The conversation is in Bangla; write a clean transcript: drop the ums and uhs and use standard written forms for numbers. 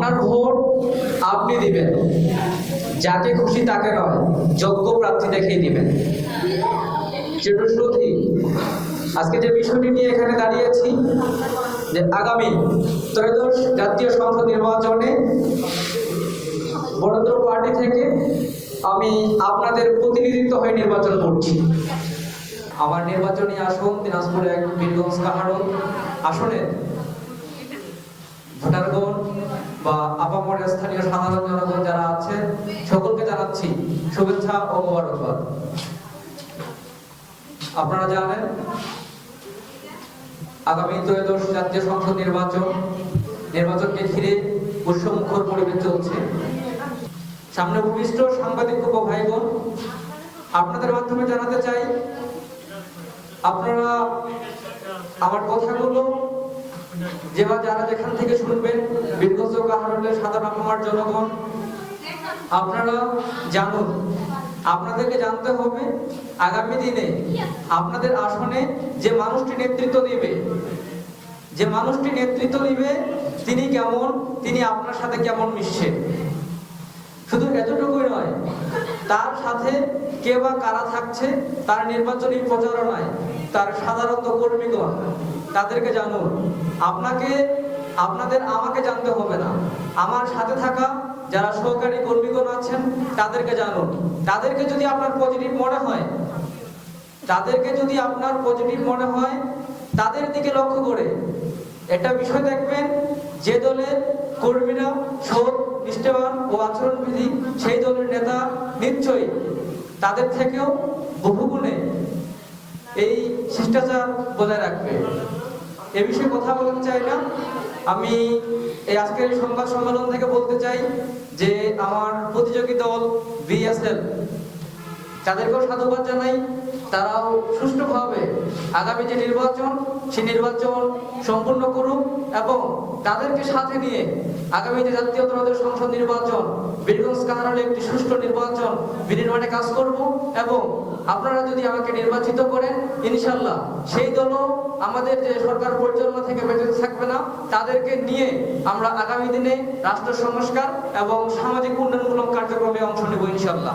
আপনার ভোট আপনি দিবেন, যাকে খুশি তাকে নয়, যোগ্য প্রার্থী দেখেই দিবেন। যেটা সঠিক। আজকে যে বিষয়টি নিয়ে এখানে দাঁড়িয়েছি, যে আগামী ত্রয়োদশ জাতীয় সংসদ নির্বাচনে বরেন্দ্র পার্টি থেকে আমি আপনাদের প্রতিনিধিত্ব হয়ে নির্বাচন করছি। আমার নির্বাচনী আসন দিনাজপুর ১ বীরগঞ্জ কাহারোল আসনে ভোটারগণ বা আপামরের স্থানীয় সাধারণ জনগণ যারা আছে সকলকে জানাচ্ছি শুভেচ্ছা ও মোবারকবাদ। আপনারা জানেন আগামী ত্রয়োদশ জাতীয় সংসদ নির্বাচনকে ঘিরে উৎসবমুখর পরিবেশ চলছে। সামনে উপবিষ্ট সাংবাদিক ও ভাইবোন, আপনাদের মাধ্যমে জানাতে চাই, আপনারা আমার কথাগুলো যারা যেখান থেকে শুনবেন, বীরগঞ্জ কাহারোলের সাধারণ আপামর জনগণ, আপনারা জানুন, আপনাদেরকে জানতে হবে আগামী দিনে আপনাদের আসনে যে মানুষটি নেতৃত্ব দিবে তিনি কেমন, তিনি আপনার সাথে কেমন মিশছে। শুধু এতটুকুই নয়, তার সাথে কে বা কারা থাকছে তার নির্বাচনী প্রচারণায়, তার সাধারণত কর্মীগণ, তাদেরকে জানুন। আমাকে জানতে হবে না, আমার সাথে থাকা যারা সহকারী কর্মীগণ আছেন তাদেরকে জানুন। তাদেরকে যদি আপনার পজিটিভ মনে হয় তাদের দিকে লক্ষ্য করে একটা বিষয় দেখবেন, যে দলের কর্মীরা সৎ, নিষ্ঠাবান ও আচরণবিধি, সেই দলের নেতা নিশ্চয়ই তাদের থেকেও বহুগুণে এই শিষ্টাচার বজায় রাখবে। এ বিষয়ে কথা বলতে চাই না, আমি এই আজকের এই সংবাদ সম্মেলন থেকে বলতে চাই যে আমার প্রতিযোগী দল বিএসএল, তাদেরকেও সাধুবাদ জানাই। তারাও সুষ্ঠুভাবে আগামী যে সেই নির্বাচন সম্পূর্ণ করুক এবং তাদেরকে সাথে নিয়ে আগামী যে জাতীয় ত্রয়োদশ সংসদ নির্বাচন, বীরগঞ্জ কাহারোলে একটি সুষ্ঠু নির্বাচন বিনির্মাণে কাজ করব। এবং আপনারা যদি আমাকে নির্বাচিত করেন, ইনশাল্লাহ সেই দলও আমাদের যে সরকার পরিচালনা থেকে বেঁচে থাকবে না, তাদেরকে নিয়ে আমরা আগামী দিনে রাষ্ট্র সংস্কার এবং সামাজিক উন্নয়নমূলক কার্যক্রমে অংশ নেব ইনশাল্লাহ।